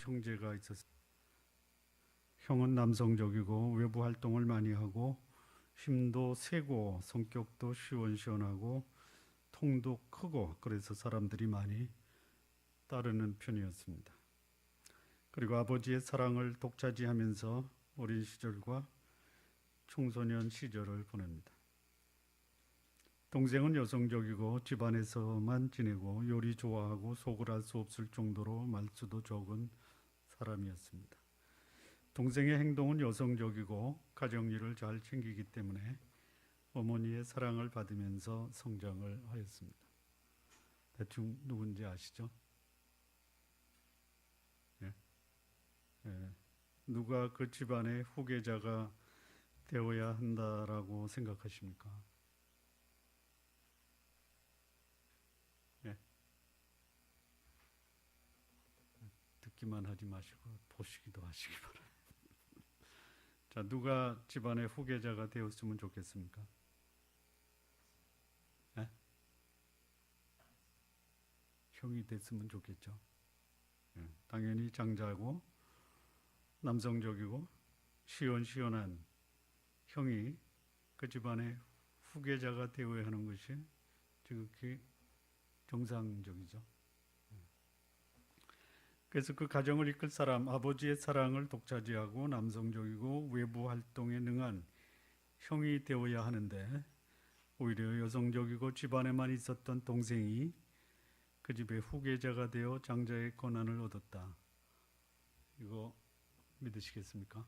형제가 있었습니다. 형은 남성적이고 외부 활동을 많이 하고 힘도 세고 성격도 시원시원하고 통도 크고 그래서 사람들이 많이 따르는 편이었습니다. 그리고 아버지의 사랑을 독차지하면서 어린 시절과 청소년 시절을 보냅니다. 동생은 여성적이고 집안에서만 지내고 요리 좋아하고 속을 알 수 없을 정도로 말수도 적은 사람이었습니다. 동생의 행동은 여성적이고 가정일을 잘 챙기기 때문에 어머니의 사랑을 받으면서 성장을 하였습니다. 대충 누군지 아시죠? 예. 예. 누가 그 집안의 후계자가 되어야 한다라고 생각하십니까? 예. 듣기만 하지 마시고 보시기도 하시기 바랍니다. 자, 누가 집안의 후계자가 되었으면 좋겠습니까? 예? 형이 됐으면 좋겠죠. 예. 당연히 장자고 남성적이고 시원시원한 형이 그 집안의 후계자가 되어야 하는 것이 지극히 정상적이죠. 그래서 그 가정을 이끌 사람, 아버지의 사랑을 독차지하고 남성적이고 외부 활동에 능한 형이 되어야 하는데 오히려 여성적이고 집안에만 있었던 동생이 그 집의 후계자가 되어 장자의 권한을 얻었다. 이거 믿으시겠습니까?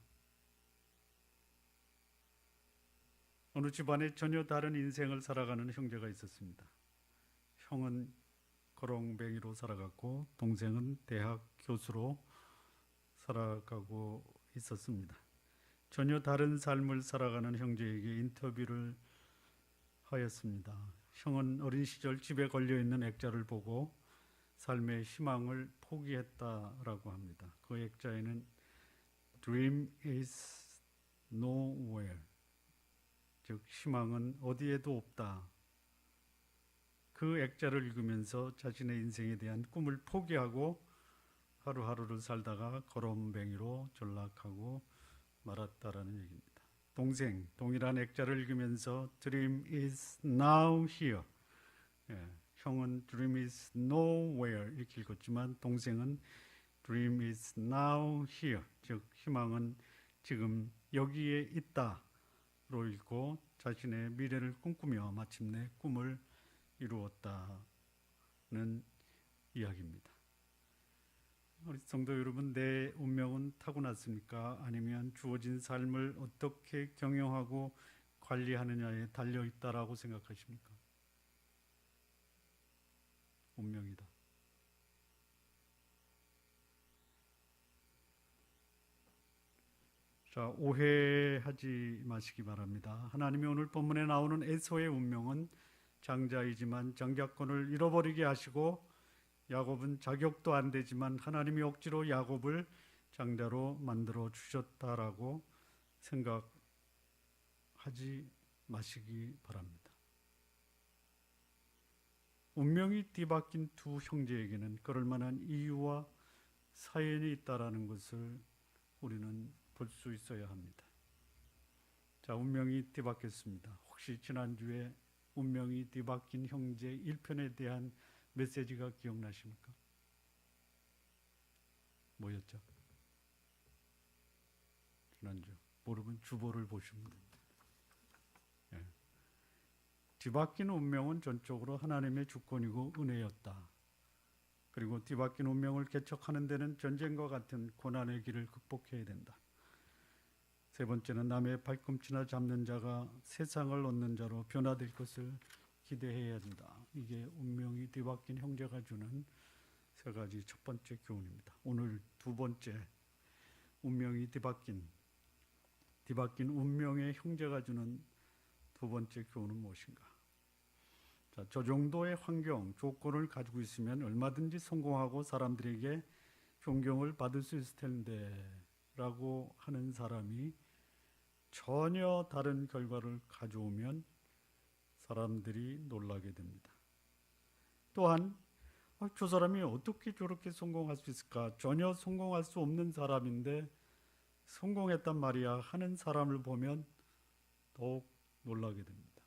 어느 집안에 전혀 다른 인생을 살아가는 형제가 있었습니다. 형은 거렁뱅이로 살아갔고 동생은 대학 교수로 살아가고 있었습니다. 전혀 다른 삶을 살아가는 형제에게 인터뷰를 하였습니다. 형은 어린 시절 집에 걸려있는 액자를 보고 삶의 희망을 포기했다라고 합니다. 그 액자에는 Dream is nowhere, 즉 희망은 어디에도 없다. 그 액자를 읽으면서 자신의 인생에 대한 꿈을 포기하고 하루하루를 살다가 거렁뱅이로 전락하고 말았다라는 얘기입니다. 동생, 동일한 액자를 읽으면서 Dream is now here. 예, 형은 Dream is nowhere 이렇게 읽었지만 동생은 Dream is now here. 즉 희망은 지금 여기에 있다로 읽고 자신의 미래를 꿈꾸며 마침내 꿈을 이루었다는 이야기입니다. 우리 성도 여러분, 내 운명은 타고났습니까? 아니면 주어진 삶을 어떻게 경영하고 관리하느냐에 달려 있다라고 생각하십니까? 운명이다. 자, 오해하지 마시기 바랍니다. 하나님이 오늘 본문에 나오는 에서의 운명은 장자이지만 장자권을 잃어버리게 하시고 야곱은 자격도 안 되지만 하나님이 억지로 야곱을 장자로 만들어 주셨다라고 생각하지 마시기 바랍니다. 운명이 뒤바뀐 두 형제에게는 그럴 만한 이유와 사연이 있다라는 것을 우리는 볼 수 있어야 합니다. 자, 운명이 뒤바뀌었습니다. 혹시 지난주에 운명이 뒤바뀐 형제 1편에 대한 메시지가 기억나십니까? 뭐였죠? 지난주. 모르면 주보를 보시면 됩니다. 예. 뒤바뀐 운명은 전적으로 하나님의 주권이고 은혜였다. 그리고 뒤바뀐 운명을 개척하는 데는 전쟁과 같은 고난의 길을 극복해야 된다. 세 번째는 남의 발꿈치나 잡는 자가 세상을 얻는 자로 변화될 것을 기대해야 한다. 이게 운명이 뒤바뀐 형제가 주는 세 가지 첫 번째 교훈입니다. 오늘 두 번째, 운명이 뒤바뀐 운명의 형제가 주는 두 번째 교훈은 무엇인가? 자, 저 정도의 환경, 조건을 가지고 있으면 얼마든지 성공하고 사람들에게 존경을 받을 수 있을 텐데 라고 하는 사람이 전혀 다른 결과를 가져오면 사람들이 놀라게 됩니다. 또한 저 사람이 어떻게 저렇게 성공할 수 있을까? 전혀 성공할 수 없는 사람인데 성공했단 말이야 하는 사람을 보면 더욱 놀라게 됩니다.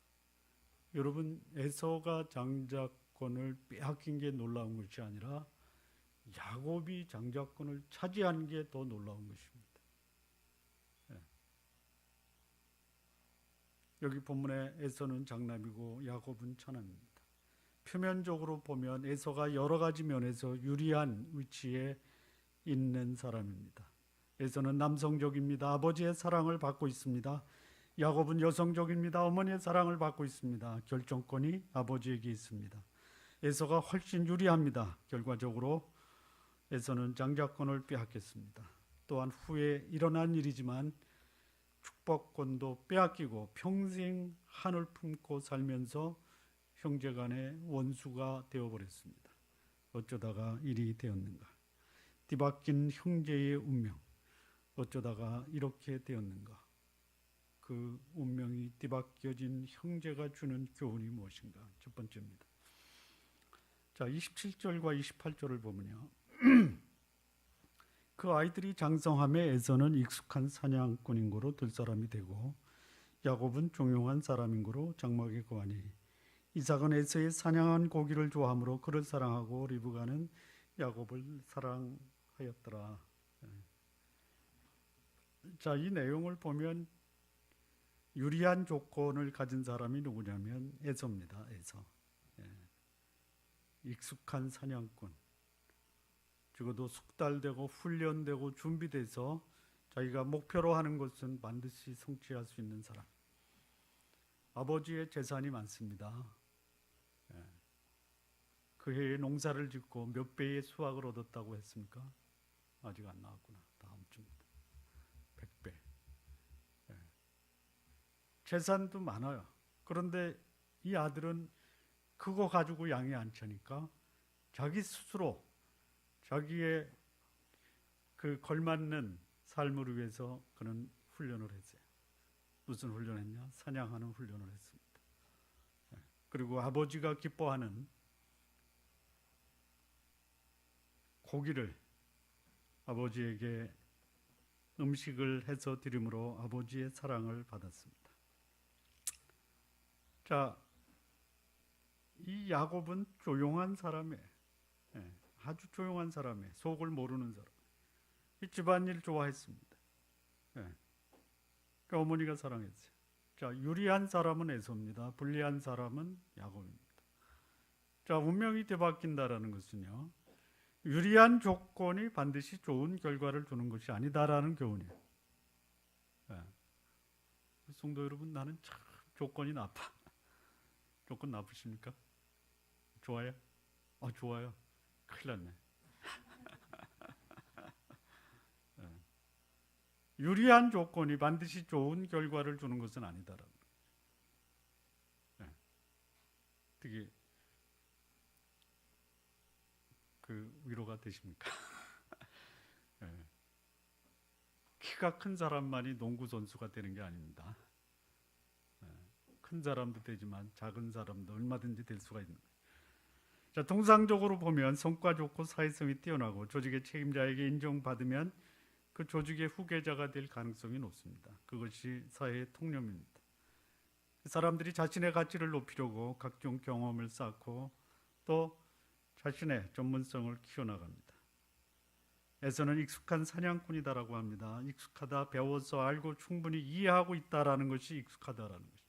여러분, 에서가 장자권을 빼앗긴 게 놀라운 것이 아니라 야곱이 장자권을 차지한 게 더 놀라운 것입니다. 여기 본문에 에서는 장남이고 야곱은 차남입니다. 표면적으로 보면 에서가 여러 가지 면에서 유리한 위치에 있는 사람입니다. 에서는 남성적입니다. 아버지의 사랑을 받고 있습니다. 야곱은 여성적입니다. 어머니의 사랑을 받고 있습니다. 결정권이 아버지에게 있습니다. 에서가 훨씬 유리합니다. 결과적으로 에서는 장자권을 빼앗겼습니다. 또한 후에 일어난 일이지만 축복권도 빼앗기고 평생 한을 품고 살면서 형제간의 원수가 되어버렸습니다. 어쩌다가 일이 되었는가? 뒤바뀐 형제의 운명, 어쩌다가 이렇게 되었는가? 그 운명이 뒤바뀌어진 형제가 주는 교훈이 무엇인가? 첫 번째입니다. 자, 27절과 28절을 보면요. 그 아이들이 장성함에 에서는 익숙한 사냥꾼인 고로 들사람이 되고 야곱은 종용한 사람인 고로 장막에 거하니 이삭은 에서의 사냥한 고기를 좋아하므로 그를 사랑하고 리브가는 야곱을 사랑하였더라. 자, 이 내용을 보면 유리한 조건을 가진 사람이 누구냐면 에서입니다. 에서. 익숙한 사냥꾼. 적어도 숙달되고 훈련되고 준비돼서 자기가 목표로 하는 것은 반드시 성취할 수 있는 사람. 아버지의 재산이 많습니다. 그 해에 농사를 짓고 몇 배의 수확을 얻었다고 했습니까? 아직 안 나왔구나. 다음 주입니다. 100배. 재산도 많아요. 그런데 이 아들은 그거 가지고 양이 안 차니까 자기 스스로 자기의 그 걸맞는 삶을 위해서 그는 훈련을 했어요. 무슨 훈련했냐? 사냥하는 훈련을 했습니다. 그리고 아버지가 기뻐하는 고기를 아버지에게 음식을 해서 드림으로 아버지의 사랑을 받았습니다. 자, 이 야곱은 조용한 사람이에요. 아주 조용한 사람이에요. 속을 모르는 사람. 이 집안일 좋아했습니다. 그 어머니가 사랑했어요. 자, 유리한 사람은 에서입니다. 불리한 사람은 야곱입니다. 자, 운명이 뒤바뀐다라는 것은요, 유리한 조건이 반드시 좋은 결과를 주는 것이 아니다라는 교훈이에요. 성도 여러분, 나는 참 조건이 나빠. 조건 나쁘십니까? 좋아요? 좋아요. 큰일 났네. 유리한 조건이 반드시 좋은 결과를 주는 것은 아니다라는 거예요. 되게 그 위로가 되십니까? 키가 큰 사람만이 농구 선수가 되는 게 아닙니다. 큰 사람도 되지만 작은 사람도 얼마든지 될 수가 있는 거예요. 자, 통상적으로 보면 성과 좋고 사회성이 뛰어나고 조직의 책임자에게 인정받으면 그 조직의 후계자가 될 가능성이 높습니다. 그것이 사회의 통념입니다. 사람들이 자신의 가치를 높이려고 각종 경험을 쌓고 또 자신의 전문성을 키워나갑니다. 에서는 익숙한 사냥꾼이다라고 합니다. 익숙하다, 배워서 알고 충분히 이해하고 있다라는 것이 익숙하다라는 것입니다.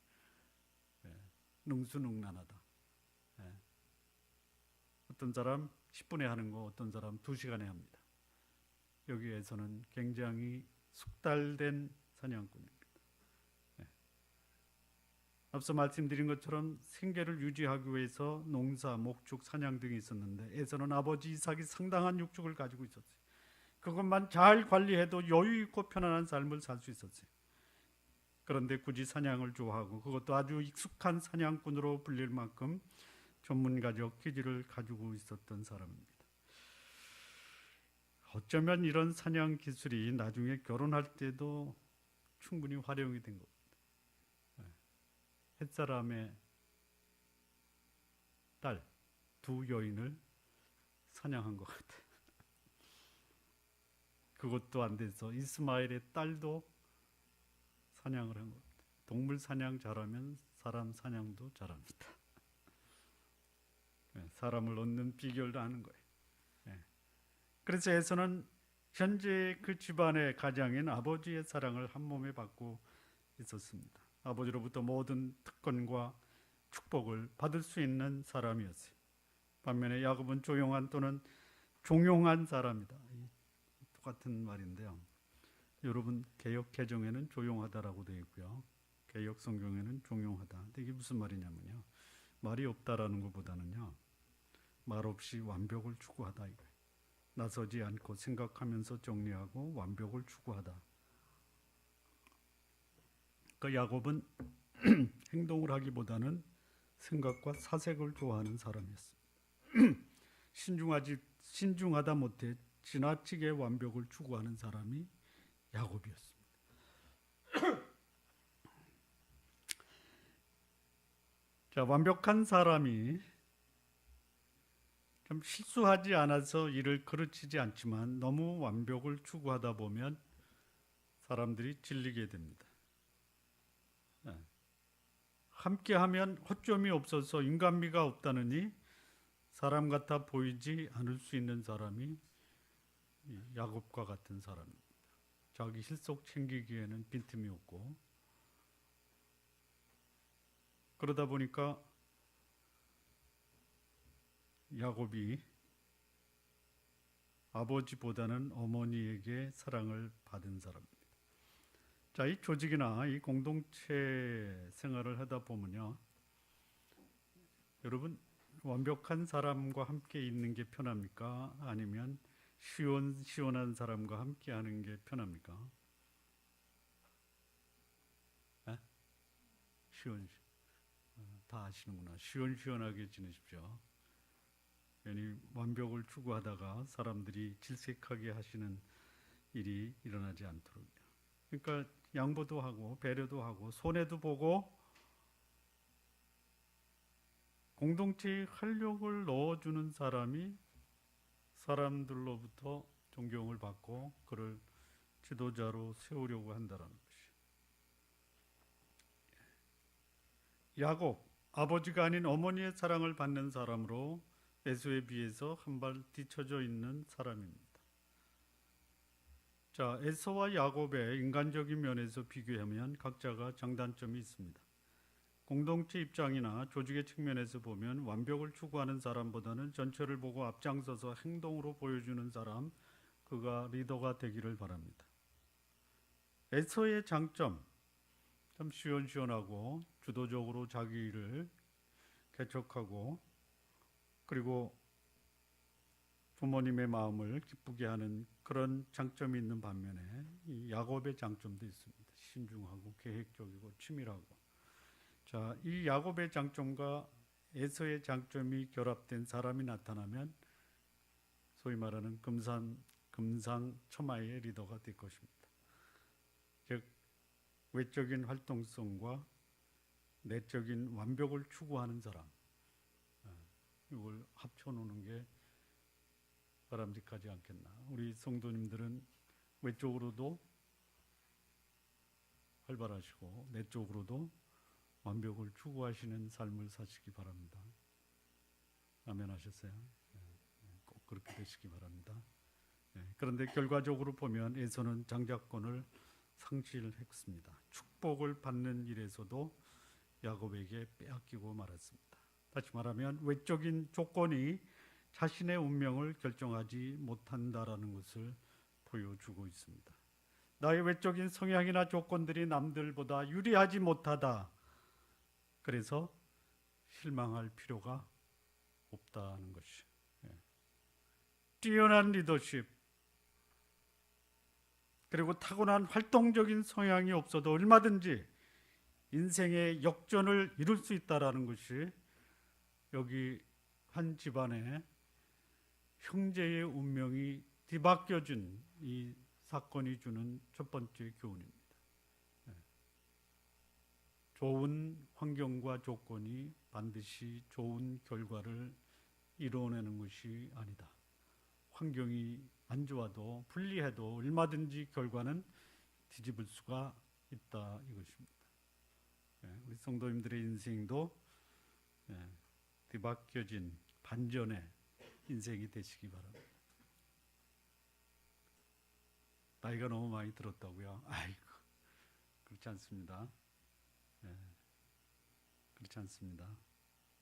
능수능란하다. 어떤 사람 10분에 하는 거 어떤 사람 2시간에 합니다. 여기에서는 굉장히 숙달된 사냥꾼입니다. 앞서 말씀드린 것처럼 생계를 유지하기 위해서 농사, 목축, 사냥 등이 있었는데 에서는 아버지 이삭이 상당한 육축을 가지고 있었어요. 그것만 잘 관리해도 여유 있고 편안한 삶을 살 수 있었어요. 그런데 굳이 사냥을 좋아하고 그것도 아주 익숙한 사냥꾼으로 불릴 만큼 전문가적 기질을 가지고 있었던 사람입니다. 어쩌면 이런 사냥 기술이 나중에 결혼할 때도 충분히 활용이 된 겁니다. 햇사람의 딸 2 여인을 사냥한 것 같아요. 그것도 안 돼서 이스마엘의 딸도 사냥을 한 것 같아요. 동물 사냥 잘하면 사람 사냥도 잘합니다. 사람을 얻는 비결도 아는 거예요. 그래서 에서는 현재 그 집안의 가장인 아버지의 사랑을 한 몸에 받고 있었습니다. 아버지로부터 모든 특권과 축복을 받을 수 있는 사람이었어요. 반면에 야곱은 조용한 또는 종용한 사람이다. 똑같은 말인데요. 여러분 개역 개정에는 조용하다라고 되어 있고요. 개역 성경에는 종용하다. 근데 이게 무슨 말이냐면요. 말이 없다라는 것보다는요. 말 없이 완벽을 추구하다 이거예요. 나서지 않고 생각하면서 정리하고 완벽을 추구하다. 그러니까 야곱은 행동을 하기보다는 생각과 사색을 좋아하는 사람이었습니다. 신중하다 못해 지나치게 완벽을 추구하는 사람이 야곱이었습니다. 자, 완벽한 사람이 좀 실수하지 않아서 일을 그르치지 않지만 너무 완벽을 추구하다 보면 사람들이 질리게 됩니다. 함께하면 허점이 없어서 인간미가 없다느니 사람 같아 보이지 않을 수 있는 사람이 야곱과 같은 사람입니다. 자기 실속 챙기기에는 빈틈이 없고 그러다 보니까 야곱이 아버지보다는 어머니에게 사랑을 받은 사람입니다. 자, 이 조직이나 이 공동체 생활을 하다 보면요, 여러분 완벽한 사람과 함께 있는 게 편합니까? 아니면 시원한 사람과 함께 하는 게 편합니까? 다 아시는구나. 시원시원하게 지내십시오. 괜히 완벽을 추구하다가 사람들이 질색하게 하시는 일이 일어나지 않도록요. 그러니까 양보도 하고 배려도 하고 손해도 보고 공동체에 활력을 넣어주는 사람이 사람들로부터 존경을 받고 그를 지도자로 세우려고 한다는 것이. 야곱, 아버지가 아닌 어머니의 사랑을 받는 사람으로 에서에 비해서 한 발 뒤처져 있는 사람입니다. 자, 에서와 야곱의 인간적인 면에서 비교하면 각자가 장단점이 있습니다. 공동체 입장이나 조직의 측면에서 보면 완벽을 추구하는 사람보다는 전체를 보고 앞장서서 행동으로 보여주는 사람, 그가 리더가 되기를 바랍니다. 에서의 장점, 참 시원시원하고 주도적으로 자기 일을 개척하고 그리고 부모님의 마음을 기쁘게 하는 그런 장점이 있는 반면에 이 야곱의 장점도 있습니다. 신중하고 계획적이고 치밀하고. 자, 이 야곱의 장점과 에서의 장점이 결합된 사람이 나타나면 소위 말하는 금상첨화의 리더가 될 것입니다. 즉 외적인 활동성과 내적인 완벽을 추구하는 사람, 이걸 합쳐놓는 게 바람직하지 않겠나. 우리 성도님들은 외적으로도 활발하시고 내적으로도 완벽을 추구하시는 삶을 사시기 바랍니다. 아멘 하셨어요? 꼭 그렇게 되시기 바랍니다. 그런데 결과적으로 보면 에서는 장자권을 상실했습니다. 축복을 받는 일에서도 야곱에게 빼앗기고 말았습니다. 다시 말하면 외적인 조건이 자신의 운명을 결정하지 못한다라는 것을 보여주고 있습니다. 나의 외적인 성향이나 조건들이 남들보다 유리하지 못하다. 그래서 실망할 필요가 없다는 것이. 뛰어난 리더십 그리고 타고난 활동적인 성향이 없어도 얼마든지 인생의 역전을 이룰 수 있다라는 것이 여기 한 집안의 형제의 운명이 뒤바뀌어진 이 사건이 주는 첫 번째 교훈입니다. 좋은 환경과 조건이 반드시 좋은 결과를 이루어내는 것이 아니다. 환경이 안 좋아도 불리해도 얼마든지 결과는 뒤집을 수가 있다 이것입니다. 우리 성도님들의 인생도 뒤바뀌어진 반전의 인생이 되시기 바랍니다. 나이가 너무 많이 들었다고요? 아이고, 그렇지 않습니다. 그렇지 않습니다.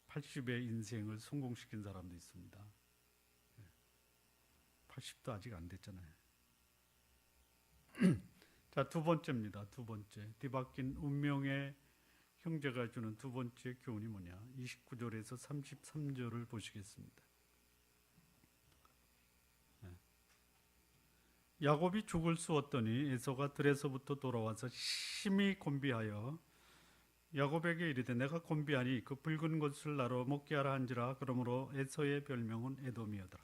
80의 인생을 성공시킨 사람도 있습니다. 80도 아직 안 됐잖아요. 자, 두 번째입니다. 두 번째, 뒤바뀐 운명의 형제가 주는 두 번째 교훈이 뭐냐? 29절에서 33절을 보시겠습니다. 야곱이 죽을 쑤었더니 에서가 들에서부터 돌아와서 심히 곤비하여 야곱에게 이르되 내가 곤비하니 그 붉은 것을 나로 먹게 하라 한지라. 그러므로 에서의 별명은 에돔이었더라.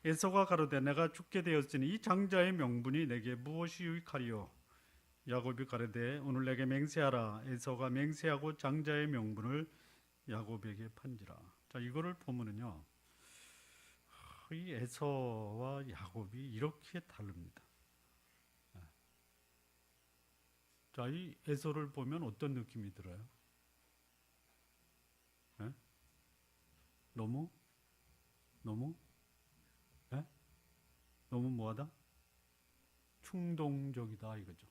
에서가 가로되 내가 죽게 되었으니 이 장자의 명분이 내게 무엇이 유익하리요? 야곱이 가로되 오늘 내게 맹세하라. 에서가 맹세하고 장자의 명분을 야곱에게 판지라. 자, 이거를 보면은요, 이 에서와 야곱이 이렇게 다릅니다. 자, 이 에서를 보면 어떤 느낌이 들어요? 너무 뭐하다? 충동적이다 이거죠.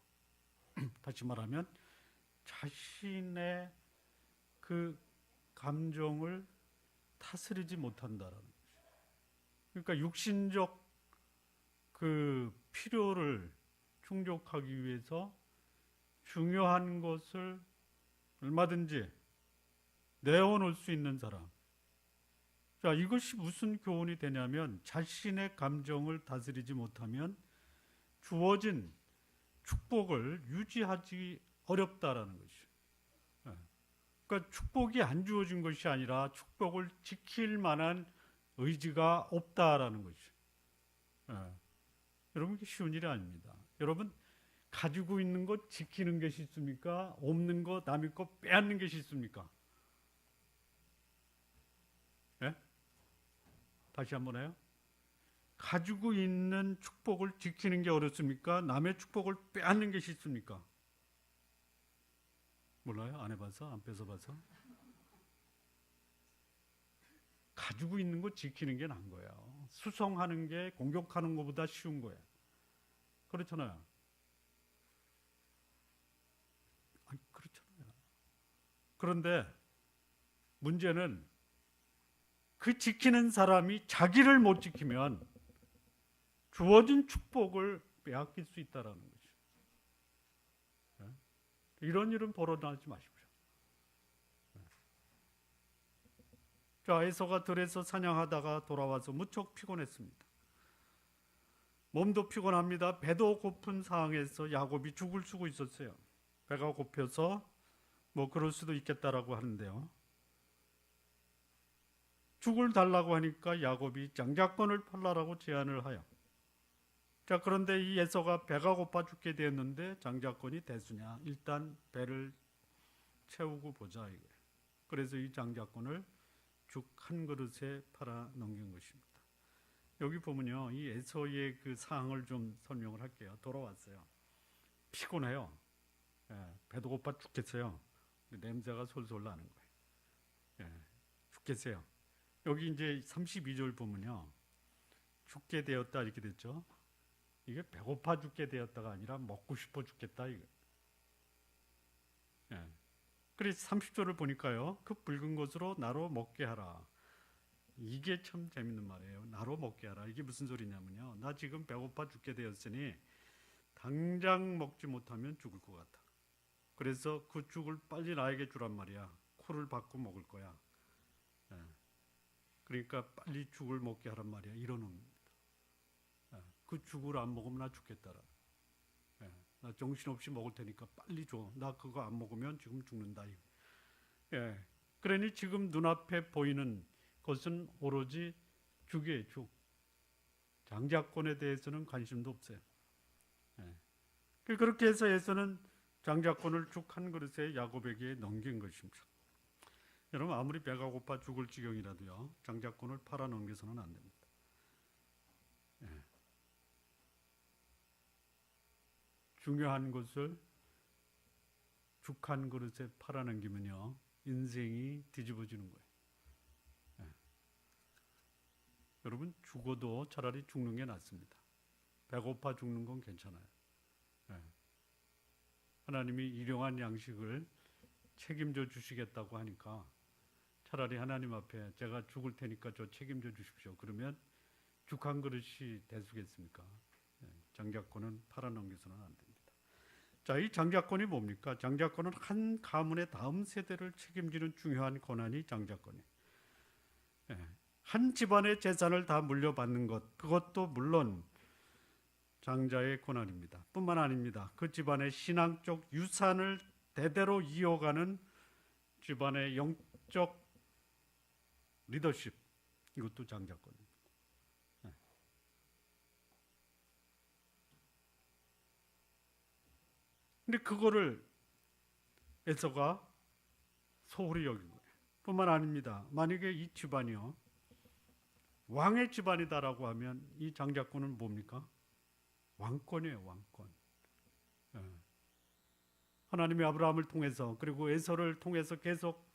다시 말하면 자신의 그 감정을 다스리지 못한다라는 거죠. 그러니까 육신적 그 필요를 충족하기 위해서 중요한 것을 얼마든지 내어놓을 수 있는 사람. 자, 이것이 무슨 교훈이 되냐면 자신의 감정을 다스리지 못하면 주어진 축복을 유지하기 어렵다라는 것이죠. 그러니까 축복이 안 주어진 것이 아니라 축복을 지킬 만한 의지가 없다라는 것이죠. 여러분, 이게 쉬운 일이 아닙니다. 여러분, 가지고 있는 것 지키는 것이 있습니까? 없는 것, 남의 것 빼앗는 것이 있습니까? 다시 한번 해요. 가지고 있는 축복을 지키는 게 어렵습니까? 남의 축복을 빼앗는 것이 있습니까? 몰라요? 안 해봐서? 안 뺏어봐서? 가지고 있는 거 지키는 게 나은 거예요. 수성하는 게 공격하는 것보다 쉬운 거예요. 그렇잖아요. 아니, 그렇잖아요. 그런데 문제는 그 지키는 사람이 자기를 못 지키면 주어진 축복을 빼앗길 수 있다는 거죠. 이런 일은 벌어나지 마십시오. 자, 에서가 들에서 사냥하다가 돌아와서 무척 피곤했습니다. 몸도 피곤합니다. 배도 고픈 상황에서 야곱이 죽을 쓰고 있었어요. 배가 고파서 뭐 그럴 수도 있겠다라고 하는데요. 죽을 달라고 하니까 야곱이 장자권을 팔라라고 제안을 하여. 자, 그런데 이 에서가 배가 고파 죽게 되었는데 장자권이 대수냐? 일단 배를 채우고 보자 이거예요. 그래서 이 장자권을 죽 한 그릇에 팔아 넘긴 것입니다. 여기 보면요, 이 에서의 그 상황을 좀 설명을 할게요. 돌아왔어요. 피곤해요. 배도 고파 죽겠어요. 냄새가 솔솔 나는 거예요. 죽겠어요. 여기 이제 32절 보면요, 죽게 되었다 이렇게 됐죠. 이게 배고파 죽게 되었다가 아니라 먹고 싶어 죽겠다 이거. 그래서 30절을 보니까요, 그 붉은 것으로 나로 먹게 하라. 이게 참 재밌는 말이에요. 나로 먹게 하라. 이게 무슨 소리냐면요, 나 지금 배고파 죽게 되었으니 당장 먹지 못하면 죽을 것 같아. 그래서 그 죽을 빨리 나에게 주란 말이야. 코를 박고 먹을 거야. 그러니까 빨리 죽을 먹게 하란 말이야. 이러는 겁니다. 그 죽을 안 먹으면 나 죽겠다라. 나 정신없이 먹을 테니까 빨리 줘. 나 그거 안 먹으면 지금 죽는다. 그러니 지금 눈앞에 보이는 것은 오로지 죽이에요. 죽. 장자권에 대해서는 관심도 없어요. 그렇게 해서 에서는 장자권을 죽 한 그릇에 야곱에게 넘긴 것입니다. 여러분, 아무리 배가 고파 죽을 지경이라도요, 장자권을 팔아 넘겨서는 안 됩니다. 중요한 것을 죽 한 그릇에 팔아넘기면요 인생이 뒤집어지는 거예요. 예. 여러분 죽어도 차라리 죽는 게 낫습니다. 배고파 죽는 건 괜찮아요. 예. 하나님이 일용할 양식을 책임져 주시겠다고 하니까 차라리 하나님 앞에 제가 죽을 테니까 저 책임져 주십시오. 그러면 죽 한 그릇이 대수겠습니까? 예. 장자권은 팔아넘겨서는 안 됩니다. 자, 이 장자권이 뭡니까? 장자권은 한 가문의 다음 세대를 책임지는 중요한 권한이 장자권이에요. 예. 한 집안의 재산을 다 물려받는 것, 그것도 물론 장자의 권한입니다. 뿐만 아닙니다. 그 집안의 신앙적 유산을 대대로 이어가는 집안의 영적 리더십, 이것도 장자권입니다. 예. 근데 그거를 에서가 소홀히 여긴 거예요. 뿐만 아닙니다. 만약에 이 집안이요 왕의 집안이다라고 하면 이 장자권은 뭡니까? 왕권이에요. 왕권. 예. 하나님이 아브라함을 통해서 그리고 에서를 통해서 계속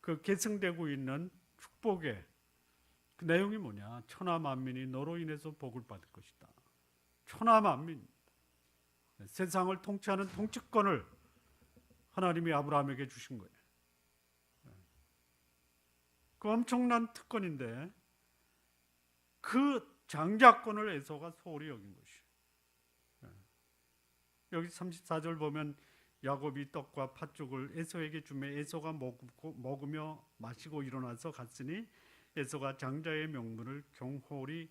그 계승되고 있는 축복의 그 내용이 뭐냐? 천하 만민이 너로 인해서 복을 받을 것이다. 천하 만민, 세상을 통치하는 통치권을 하나님이 아브라함에게 주신 거예요. 그 엄청난 특권인데 그 장자권을 에서가 소홀히 여긴 것이에요. 여기 34절 보면 야곱이 떡과 팥죽을 에서에게 주매 에서가 먹으며 마시고 일어나서 갔으니 에서가 장자의 명분을 경홀히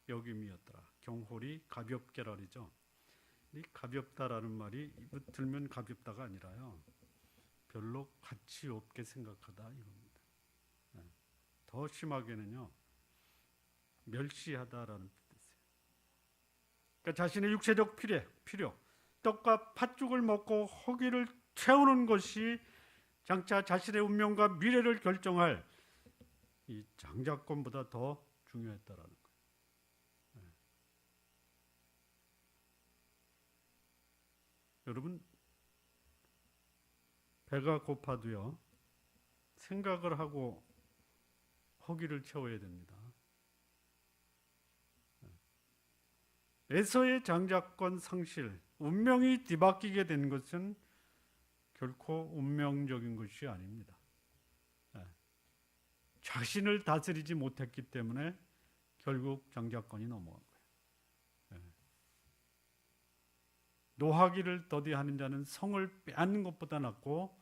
여김이었더라. 경홀히 가볍게라리죠. 이 가볍다라는 말이 들면 가볍다가 아니라요. 별로 가치 없게 생각하다 이겁니다. 더 심하게는요. 멸시하다라는 뜻이에요. 그러니까 자신의 육체적 필요, 떡과 팥죽을 먹고 허기를 채우는 것이 장차 자신의 운명과 미래를 결정할 이 장자권보다 더 중요했다라는 거예요. 여러분 배가 고파도요 생각을 하고 허기를 채워야 됩니다. 에서의 장자권 상실, 운명이 뒤바뀌게 된 것은 결코 운명적인 것이 아닙니다. 자신을 다스리지 못했기 때문에 결국 장자권이 넘어간 거예요. 노하기를 더디하는 자는 성을 빼앗는 것보다 낫고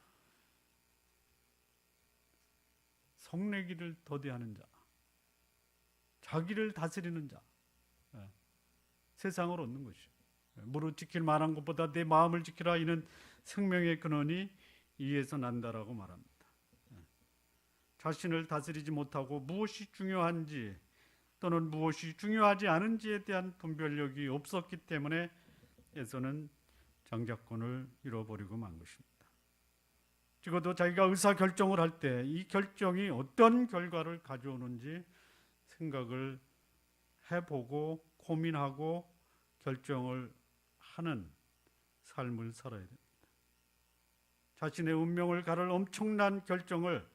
성내기를 더디하는 자, 자기를 다스리는 자, 세상을 얻는 것이요. 무릇 지킬 만한 것보다 내 마음을 지키라. 이는 생명의 근원이 이에서 난다라고 말합니다. 자신을 다스리지 못하고 무엇이 중요한지 또는 무엇이 중요하지 않은지에 대한 분별력이 없었기 때문에 에서는 장자권을 잃어버리고 만 것입니다. 적어도 자기가 의사결정을 할 때 이 결정이 어떤 결과를 가져오는지 생각을 해보고 고민하고 결정을 하는 삶을 살아야 됩니다. 자신의 운명을 가를 엄청난 결정을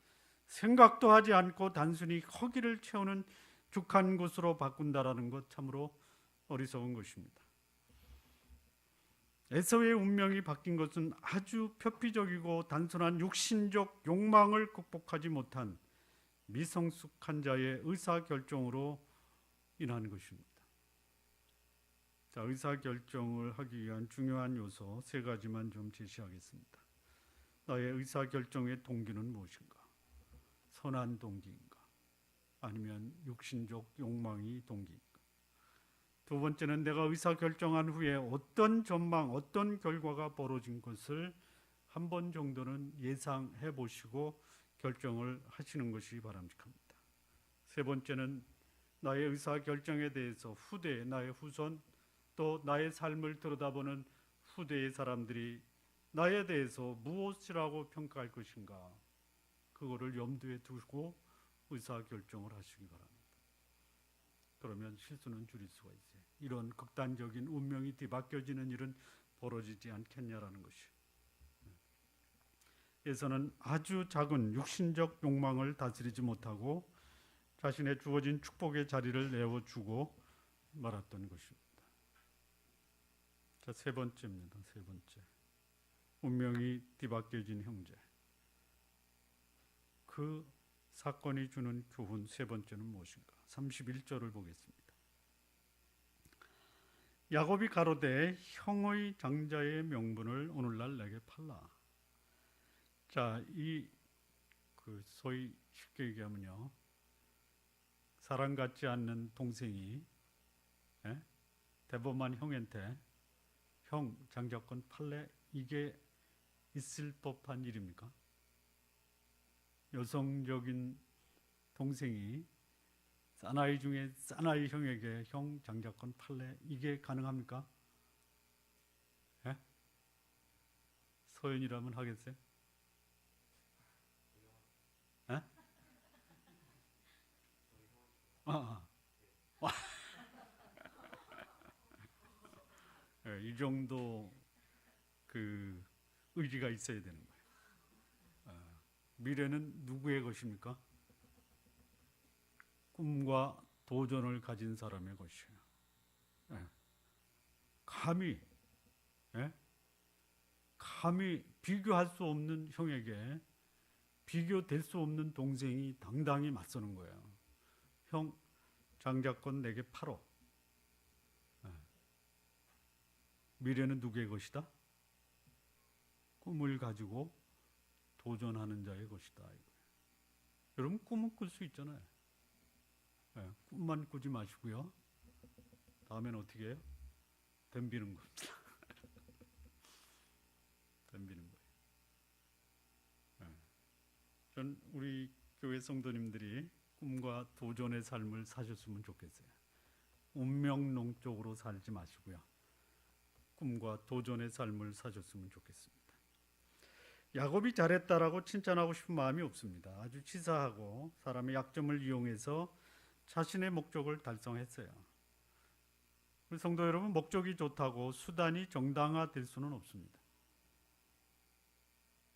생각도 하지 않고 단순히 허기를 채우는 죽한 것으로 바꾼다라는 것 참으로 어리석은 것입니다. 에서의 운명이 바뀐 것은 아주 표피적이고 단순한 육신적 욕망을 극복하지 못한 미성숙한 자의 의사결정으로 인한 것입니다. 자, 의사결정을 하기 위한 중요한 요소 세 가지만 좀 제시하겠습니다. 나의 의사결정의 동기는 무엇인가? 선한 동기인가? 아니면 육신적 욕망이 동기인가? 두 번째는 내가 의사결정한 후에 어떤 전망, 어떤 결과가 벌어진 것을 한 번 정도는 예상해 보시고 결정을 하시는 것이 바람직합니다. 세 번째는 나의 의사결정에 대해서 후대, 나의 후손, 또 나의 삶을 들여다보는 후대의 사람들이 나에 대해서 무엇이라고 평가할 것인가, 그거를 염두에 두고 의사결정을 하시기 바랍니다. 그러면 실수는 줄일 수가 있어요. 이런 극단적인 운명이 뒤바뀌어지는 일은 벌어지지 않겠냐라는 것이. 에서는 아주 작은 육신적 욕망을 다스리지 못하고 자신의 주어진 축복의 자리를 내어주고 말았던 것입니다. 자, 세 번째입니다. 세 번째. 운명이 뒤바뀌어진 형제. 그 사건이 주는 교훈 세 번째는 무엇인가? 31절을 보겠습니다. 야곱이 가로되 형의 장자의 명분을 오늘날 내게 팔라. 자, 소위 쉽게 얘기하면요, 사람 같지 않는 동생이 대범한 형한테 형 장자권 팔래? 이게 있을 법한 일입니까? 여성적인 동생이 사나이 중에 사나이 형에게 형 장자권 팔래? 이게 가능합니까? 서연이라면 하겠어요? 이 정도 그 의지가 있어야 되는 거예요. 미래는 누구의 것입니까? 꿈과 도전을 가진 사람의 것이에요. 감히 비교할 수 없는 형에게 비교될 수 없는 동생이 당당히 맞서는 거예요. 형 장자권 내게 팔어. 미래는 누구의 것이다? 꿈을 가지고 도전하는 자의 것이다. 여러분 꿈은 꿀 수 있잖아요. 꿈만 꾸지 마시고요. 다음엔 어떻게 해요? 덤비는 겁니다. 덤비는 거예요. 전 우리 교회 성도님들이 꿈과 도전의 삶을 사셨으면 좋겠어요. 운명론적으로 살지 마시고요. 꿈과 도전의 삶을 사셨으면 좋겠습니다. 야곱이 잘했다라고 칭찬하고 싶은 마음이 없습니다. 아주 치사하고 사람의 약점을 이용해서 자신의 목적을 달성했어요. 우리 성도 여러분, 목적이 좋다고 수단이 정당화될 수는 없습니다.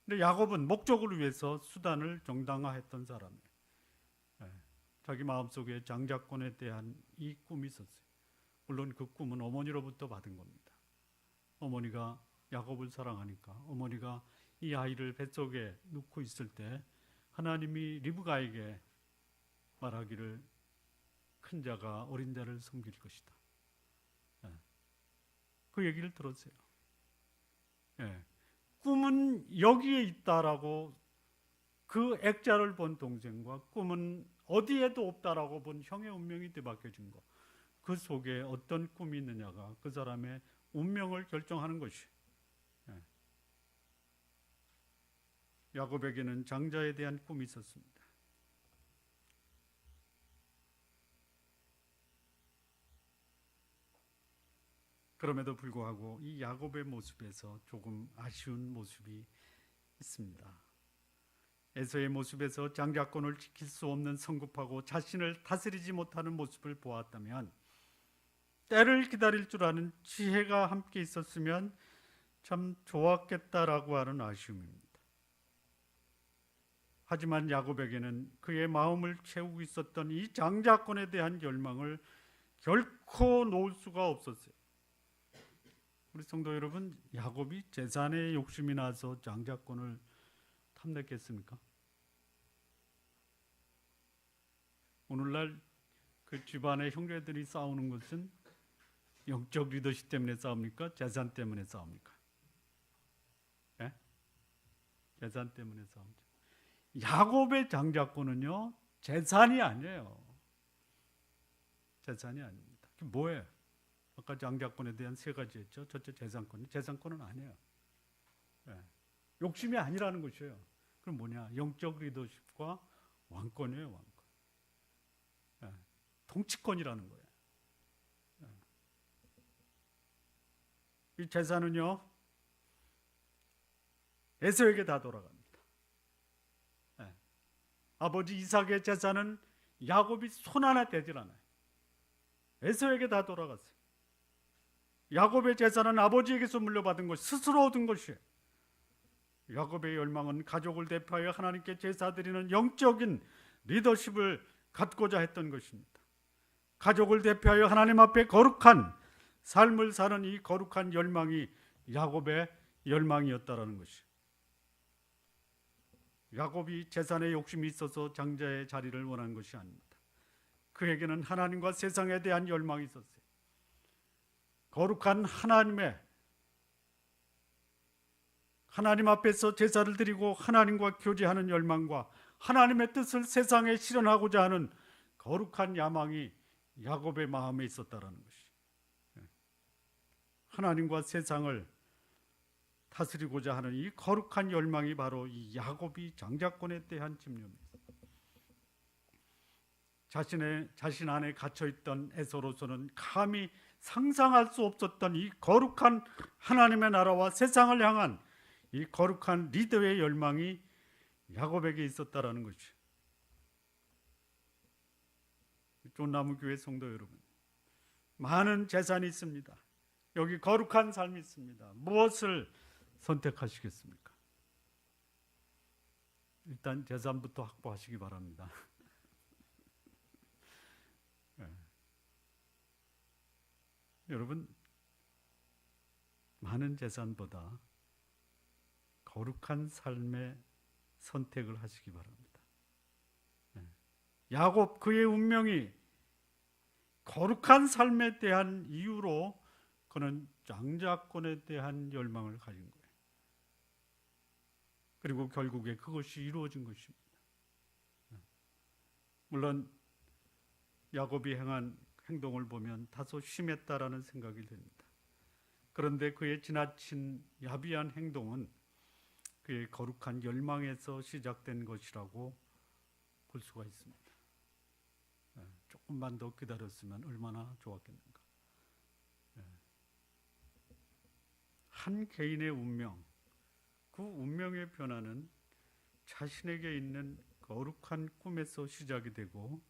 근데 야곱은 목적을 위해서 수단을 정당화했던 사람이에요. 자기 마음속에 장자권에 대한 이 꿈이 있었어요. 물론 그 꿈은 어머니로부터 받은 겁니다. 어머니가 야곱을 사랑하니까 어머니가 이 아이를 뱃속에 놓고 있을 때 하나님이 리브가에게 말하기를 큰 자가 어린 자를 섬길 것이다. 그 얘기를 들었어요. 꿈은 여기에 있다라고 그 액자를 본 동생과 꿈은 어디에도 없다라고 본 형의 운명이 뒤바뀌어진 것. 그 속에 어떤 꿈이 있느냐가 그 사람의 운명을 결정하는 것이. 야곱에게는 장자에 대한 꿈이 있었습니다. 그럼에도 불구하고 이 야곱의 모습에서 조금 아쉬운 모습이 있습니다. 에서의 모습에서 장자권을 지킬 수 없는 성급하고 자신을 다스리지 못하는 모습을 보았다면, 때를 기다릴 줄 아는 지혜가 함께 있었으면 참 좋았겠다라고 하는 아쉬움입니다. 하지만 야곱에게는 그의 마음을 채우고 있었던 이 장자권에 대한 열망을 결코 놓을 수가 없었어요. 우리 성도 여러분, 야곱이 재산에 욕심이 나서 장자권을 탐냈겠습니까? 오늘날 그 집안의 형제들이 싸우는 것은 영적 리더십 때문에 싸웁니까? 재산 때문에 싸웁니까? 재산 때문에 싸웁니다. 야곱의 장자권은요, 재산이 아니에요. 재산이 아닙니다. 그게 뭐예요? 아까 장자권에 대한 세 가지 했죠. 첫째 재산권은 아니에요. 욕심이 아니라는 것이에요. 그럼 뭐냐? 영적 리더십과 왕권이에요. 왕권. 통치권이라는 거예요. 이 재산은요, 에서에게 다 돌아갑니다. 아버지 이삭의 재산은 야곱이 손 하나 대질 않아요. 에서에게 다 돌아갔어요. 야곱의 재산은 아버지에게서 물려받은 것, 스스로 얻은 것이에요. 야곱의 열망은 가족을 대표하여 하나님께 제사 드리는 영적인 리더십을 갖고자 했던 것입니다. 가족을 대표하여 하나님 앞에 거룩한 삶을 사는 이 거룩한 열망이 야곱의 열망이었다라는 것이에요. 야곱이 재산에 욕심이 있어서 장자의 자리를 원한 것이 아닙니다. 그에게는 하나님과 세상에 대한 열망이 있었어요. 거룩한 하나님 앞에서 제사를 드리고 하나님과 교제하는 열망과 하나님의 뜻을 세상에 실현하고자 하는 거룩한 야망이 야곱의 마음에 있었다라는 것이, 하나님과 세상을 다스리고자 하는 이 거룩한 열망이 바로 이 야곱이 장자권에 대한 집념입니다. 자신 안에 갇혀있던 에서로서는 감히 상상할 수 없었던 이 거룩한 하나님의 나라와 세상을 향한 이 거룩한 리더의 열망이 야곱에게 있었다라는 것이죠. 쫀나무교회 성도 여러분, 많은 재산이 있습니다. 여기 거룩한 삶이 있습니다. 무엇을 선택하시겠습니까? 일단 재산부터 확보하시기 바랍니다. 여러분, 많은 재산보다 거룩한 삶의 선택을 하시기 바랍니다. 야곱, 그의 운명이 거룩한 삶에 대한 이유로 그는 장자권에 대한 열망을 가진 거예요. 그리고 결국에 그것이 이루어진 것입니다. 물론 야곱이 행한 행동을 보면 다소 심했다라는 생각이 듭니다. 그런데 그의 지나친 야비한 행동은 그의 거룩한 열망에서 시작된 것이라고 볼 수가 있습니다. 조금만 더 기다렸으면 얼마나 좋았겠는가. 한 개인의 운명, 그 운명의 변화는 자신에게 있는 거룩한 꿈에서 시작이 되고,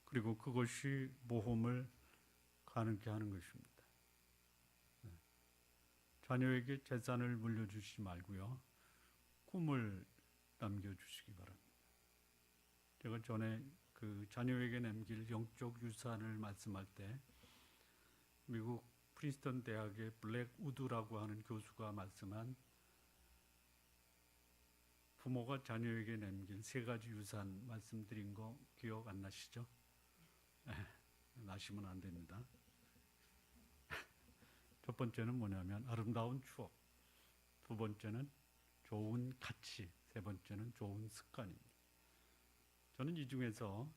그리고 그것이 모험을 가능케 하는 것입니다. 자녀에게 재산을 물려주시지 말고요, 꿈을 남겨주시기 바랍니다. 제가 전에 그 자녀에게 남길 영적 유산을 말씀할 때 미국 프린스턴 대학의 블랙 우드라고 하는 교수가 말씀한 부모가 자녀에게 남긴 3가지 유산 말씀드린 거 기억 안 나시죠? 나시면 안 됩니다. 첫 번째는 뭐냐면 아름다운 추억, 두 번째는 좋은 가치, 세 번째는 좋은 습관입니다. 저는 이 중에서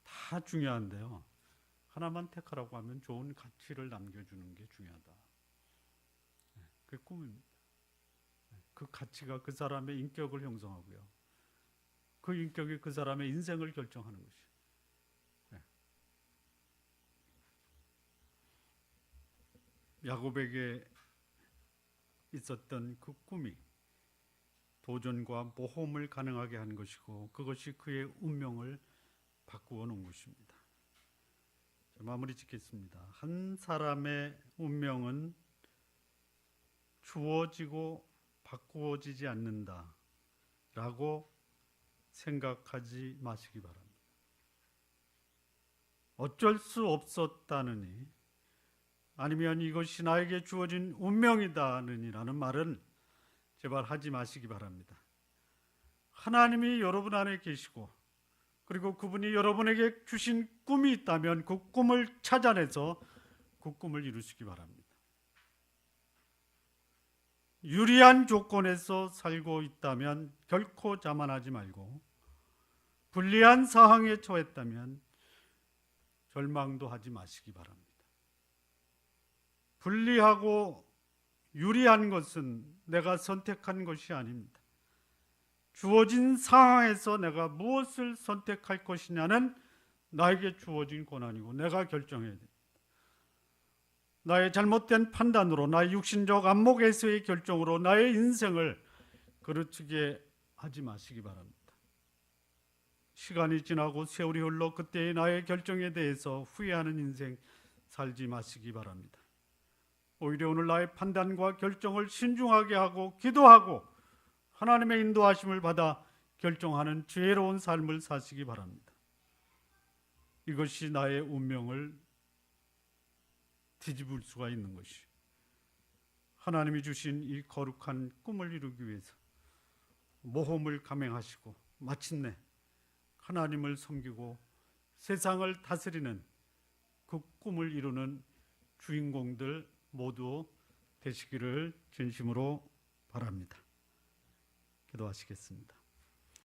다 중요한데요, 하나만 택하라고 하면 좋은 가치를 남겨주는 게 중요하다. 그게 꿈입니다. 그 가치가 그 사람의 인격을 형성하고요, 그 인격이 그 사람의 인생을 결정하는 것이에요. 야곱에게 있었던 그 꿈이 도전과 모험을 가능하게 한 것이고, 그것이 그의 운명을 바꾸어 놓은 것입니다. 마무리 짓겠습니다. 한 사람의 운명은 주어지고 바꾸어지지 않는다 라고 생각하지 마시기 바랍니다. 어쩔 수 없었다느니, 아니면 이것이 나에게 주어진 운명이다느니라는 말은 제발 하지 마시기 바랍니다. 하나님이 여러분 안에 계시고, 그리고 그분이 여러분에게 주신 꿈이 있다면 그 꿈을 찾아내서 그 꿈을 이루시기 바랍니다. 유리한 조건에서 살고 있다면 결코 자만하지 말고, 불리한 상황에 처했다면 절망도 하지 마시기 바랍니다. 불리하고 유리한 것은 내가 선택한 것이 아닙니다. 주어진 상황에서 내가 무엇을 선택할 것이냐는 나에게 주어진 권한이고 내가 결정해야 됩니다. 나의 잘못된 판단으로, 나의 육신적 안목에서의 결정으로 나의 인생을 그르치게 하지 마시기 바랍니다. 시간이 지나고 세월이 흘러 그때의 나의 결정에 대해서 후회하는 인생 살지 마시기 바랍니다. 오히려 오늘 나의 판단과 결정을 신중하게 하고 기도하고 하나님의 인도하심을 받아 결정하는 지혜로운 삶을 사시기 바랍니다. 이것이 나의 운명을 뒤집을 수가 있는 것이, 하나님이 주신 이 거룩한 꿈을 이루기 위해서 모험을 감행하시고 마침내 하나님을 섬기고 세상을 다스리는 그 꿈을 이루는 주인공들 모두 되시기를 진심으로 바랍니다. 기도하시겠습니다.